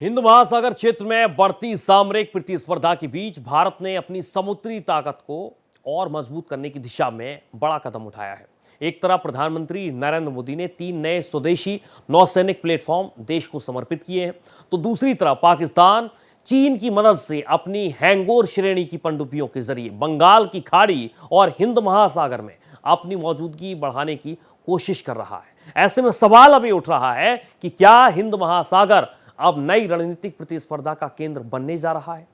हिंद महासागर क्षेत्र में बढ़ती सामरिक प्रतिस्पर्धा के बीच भारत ने अपनी समुद्री ताकत को और मजबूत करने की दिशा में बड़ा कदम उठाया है। एक तरफ प्रधानमंत्री नरेंद्र मोदी ने 3 नए स्वदेशी नौसैनिक प्लेटफॉर्म देश को समर्पित किए हैं, तो दूसरी तरफ पाकिस्तान चीन की मदद से अपनी हैंगोर श्रेणी की पनडुब्बियों के जरिए बंगाल की खाड़ी और हिंद महासागर में अपनी मौजूदगी बढ़ाने की कोशिश कर रहा है। ऐसे में सवाल अभी उठ रहा है कि क्या हिंद महासागर अब नई रणनीतिक प्रतिस्पर्धा का केंद्र बनने जा रहा है?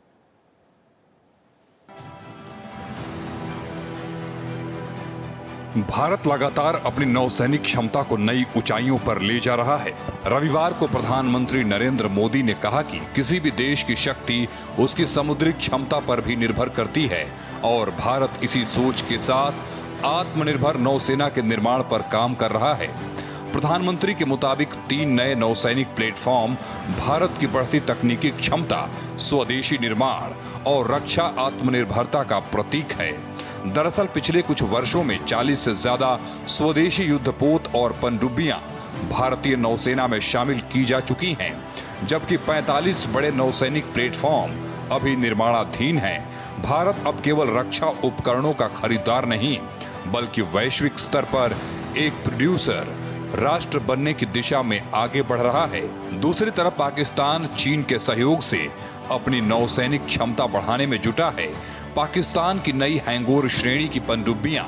भारत लगातार अपनी नौसैनिक क्षमता को नई ऊंचाइयों पर ले जा रहा है। रविवार को प्रधानमंत्री नरेंद्र मोदी ने कहा कि किसी भी देश की शक्ति उसकी समुद्री क्षमता पर भी निर्भर करती है और भारत इसी सोच के साथ आत्मनिर्भर नौसेना के निर्माण पर काम कर रहा है। प्रधानमंत्री के मुताबिक 3 नए नौसैनिक प्लेटफॉर्म भारत की बढ़ती तकनीकी क्षमता, स्वदेशी निर्माण और रक्षा आत्मनिर्भरता का प्रतीक है। दरअसल पिछले कुछ वर्षों में 40 से ज्यादा स्वदेशी युद्धपोत और पनडुब्बियां भारतीय नौसेना में शामिल की जा चुकी हैं, जबकि 45 बड़े नौसैनिक प्लेटफॉर्म अभी निर्माणाधीन हैं। भारत अब केवल रक्षा उपकरणों का खरीदार नहीं, बल्कि वैश्विक स्तर पर एक प्रोड्यूसर राष्ट्र बनने की दिशा में आगे बढ़ रहा है। दूसरी तरफ पाकिस्तान चीन के सहयोग से अपनी नौसैनिक क्षमता बढ़ाने में जुटा है। पाकिस्तान की नई हैंगोर श्रेणी की पनडुब्बियां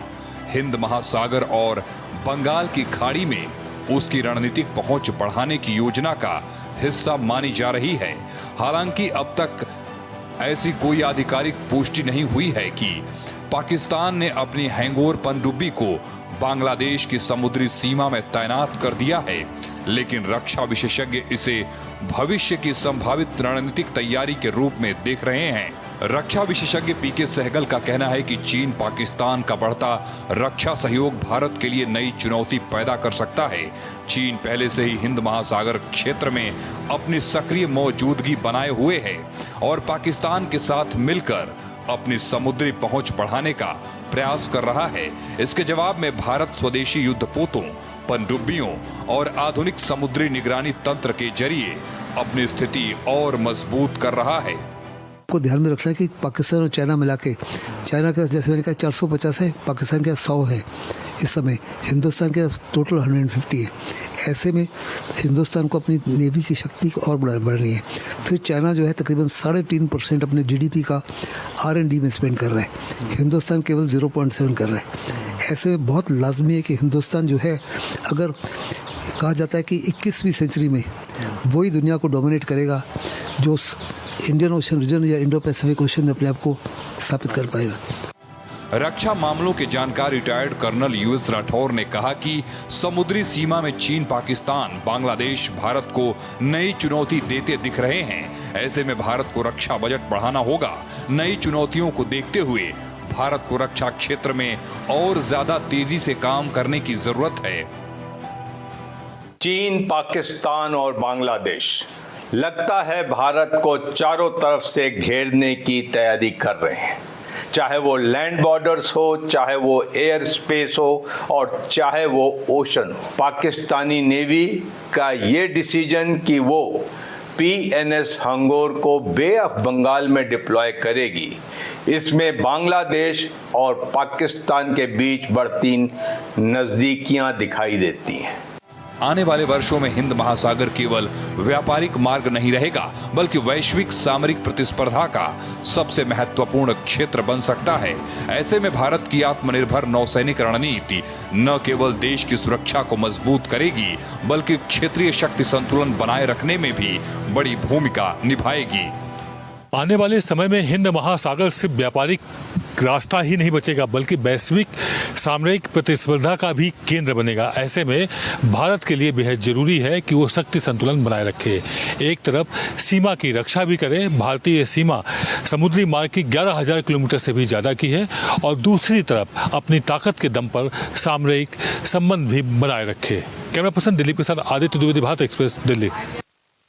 हिंद महासागर और बंगाल की खाड़ी में उसकी रणनीतिक पहुंच बढ़ाने की योजना का हिस्सा मानी जा रही है। हालांकि अब तक ऐसी कोई आधिकारिक पुष्टि नहीं हुई है कि पाकिस्तान ने अपनी हैंगोर पनडुब्बी को बांग्लादेश की समुद्री सीमा में तैनात कर दिया है, लेकिन रक्षा विशेषज्ञ इसे भविष्य की संभावित रणनीतिक तैयारी के रूप में देख रहे हैं। रक्षा विशेषज्ञ पीके सहगल का कहना है कि चीन पाकिस्तान का बढ़ता रक्षा सहयोग भारत के लिए नई चुनौती पैदा कर सकता है। चीन पहले से ही हिंद महासागर क्षेत्र में अपनी सक्रिय मौजूदगी बनाए हुए है और पाकिस्तान के साथ मिलकर अपनी समुद्री पहुंच बढ़ाने का प्रयास कर रहा है। इसके जवाब में भारत स्वदेशी युद्धपोतों, पनडुब्बियों और आधुनिक समुद्री निगरानी तंत्र के जरिए अपनी स्थिति और मजबूत कर रहा है। को ध्यान में रखना है कि पाकिस्तान और चाइना मिला के, चाइना के जैसे मैंने कहा 450 है, पाकिस्तान के 100 है इस समय, हिंदुस्तान के टोटल 150 है। ऐसे में हिंदुस्तान को अपनी नेवी की शक्ति और बढ़ रही है। फिर चाइना जो है तकरीबन 3.5% अपने जीडीपी का R&D में स्पेंड कर रहा है, हिंदुस्तान केवल 0.7 कर रहा है। ऐसे में बहुत लाजमी है कि हिंदुस्तान जो है, अगर कहा जाता है कि 21वीं सेंचुरी में वही दुनिया को डोमिनेट करेगा जो इंडियन ओशन रीजन या इंडो पैसिफिक ओशन में अपने आप को स्थापित कर पाएगा। रक्षा मामलों के जानकार रिटायर्ड कर्नल US राठौर ने कहा कि समुद्री सीमा में चीन, पाकिस्तान, बांग्लादेश भारत को नई चुनौती देते दिख रहे हैं। ऐसे में भारत को रक्षा बजट बढ़ाना होगा। नई चुनौतियों को देखते हुए भारत को रक्षा क्षेत्र में और ज्यादा तेजी से काम करने की जरूरत है। चीन, पाकिस्तान और बांग्लादेश लगता है भारत को चारों तरफ से घेरने की तैयारी कर रहे हैं, चाहे वो लैंड बॉर्डर्स हो, चाहे वो एयर स्पेस हो और चाहे वो ओशन हो। पाकिस्तानी नेवी का ये डिसीजन कि वो PNS हैंगोर को बे ऑफ बंगाल में डिप्लॉय करेगी, इसमें बांग्लादेश और पाकिस्तान के बीच बढ़ती नजदीकियां दिखाई देती हैं। आने वाले वर्षों में हिंद महासागर केवल व्यापारिक मार्ग नहीं रहेगा, बल्कि वैश्विक सामरिक प्रतिस्पर्धा का सबसे महत्वपूर्ण क्षेत्र बन सकता है। ऐसे में भारत की आत्मनिर्भर नौसैनिक रणनीति न केवल देश की सुरक्षा को मजबूत करेगी, बल्कि क्षेत्रीय शक्ति संतुलन बनाए रखने में भी बड़ी भूमिका निभाएगी। आने वाले समय में हिंद महासागर सिर्फ व्यापारिक रास्ता ही नहीं बचेगा, बल्कि वैश्विक सामरिक प्रतिस्पर्धा का भी केंद्र बनेगा। ऐसे में भारत के लिए बेहद जरूरी है कि वो शक्ति संतुलन बनाए रखे। एक तरफ सीमा की रक्षा भी करे, भारतीय सीमा समुद्री मार्ग की 11,000 किलोमीटर से भी ज़्यादा की है, और दूसरी तरफ अपनी ताकत के दम पर सामरिक संबंध भी बनाए रखे। कैमरा पर्सन दिलीप के साथ आदित्य द्विवेदी, भारत एक्सप्रेस, दिल्ली।